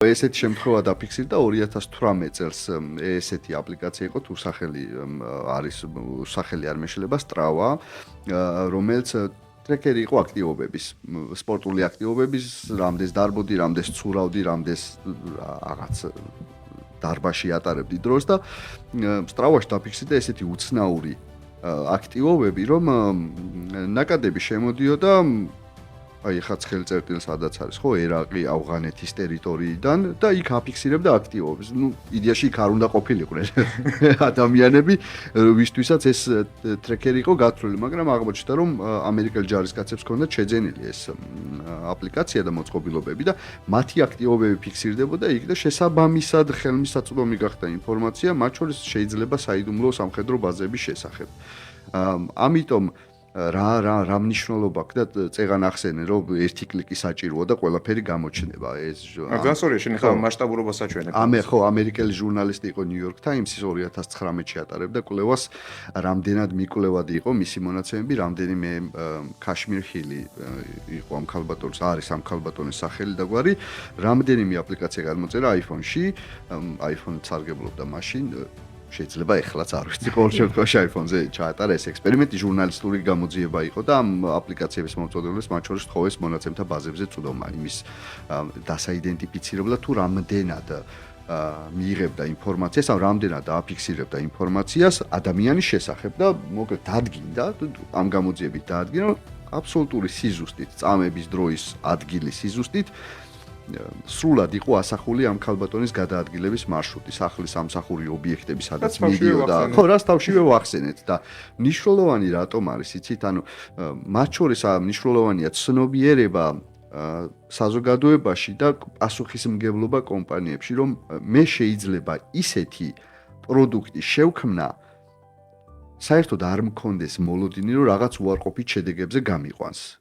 ესეთი შემთხვევა დაფიქსირდა 2018 წელს ესეთი აპლიკაცია იყო თუ სახელი არ მეშლება Strava, რომელიც ტრეკერი იყო აქტივობების, სპორტული აქტივობების, რამდენს დარბოდი, რამდენს ცურავდი, რამდენს რაღაც დარბაში ატარებდი დროს და Strava-ში დაფიქსირდა ესეთი უცნაური აქტივობები, რომ ნაკადები შემოდიოდა აი ხა ცხელწერტილს სადაც არის ხო ერაყი, ავღანეთის ტერიტორიიდან და იქ აფიქსირებდა აქტივობებს. ნუ იდეაში იქ არ უნდა ყოფილიყვნენ ადამიანები, ვისთვისაც ეს ტრეკერი იყო გათვლილი, მაგრამ აღმოჩნდა რომ ამერიკელ ჯარისკაცებს ჰქონდათ შეძენილი ეს აპლიკაცია და მოწყობილობები და მათი აქტივობები ფიქსირდებოდა იქ და შესაბამისად ხელმისაწვდომი გახდა ინფორმაცია, მათ შორის შეიძლება საიდუმლო სამხედრო ბაზების შესახებ. ამიტომ რა მნიშვნელობა აქვს და წეგან ახსენე რომ ერთი კლიკი საჭიროა და ყველაფერი გამოჩნდება ეს განსორია შენ ხა მასშტაბურობას საჩვენებ ხო ამერიკელი ჟურნალისტი იყო New York Times-ის 2019-ში ატარებდა კვლევას რამდენად მიკვლევადი იყო მისი მონაცემები რამდენიმე Kashmir Hill-ი იყო ამ ქალბატონის არის ამ ქალბატონის სახელი და გვარი რამდენიმე აპლიკაცია გამოწერა iPhone-ში iPhone სარგებლობდა მაშინ შეიძლება ეხლაც არ ვიცი ყოველ შემთხვევაში iPhone-ზე ჩაატარა ეს ექსპერიმენტი ჟურნალისტური გამოძიება იყო და ამ აპლიკაციების მომწოდებლებს მათ შორის თხოვეს მონაცემთა ბაზებზე წვდომა იმის დასაიდენტიფიცირებდა თუ რამდენად მიიღებდა ინფორმაციას ან რამდენად აფიქსირებდა ინფორმაციას ადამიანის შესახებ და მოკლედ დადგინდა ამ გამოძიებით დაადგინა რომ აბსოლუტური სიზუსტით წამების დროის ადგილის სიზუსტით სრულად იყო ასახული ამ ქალბატონის გადაადგილების მარშრუტი, სახლის სამსახური ობიექტები, სადაც მიდიოდა. ხო, რას თავშივე ვახსენეთ და მნიშვნელოვანი რატომ არის, იცით, ანუ მათ შორის მნიშვნელოვანია ცნობიერება საზოგადოებაში და პასუხისმგებლობა კომპანიებში, რომ მე შეიძლება ისეთი პროდუქტი შევქმნა საერთოდ არ მქონდეს მოლოდინი, რომ რაღაც უარყოფით შედეგებზე გამიყვანს.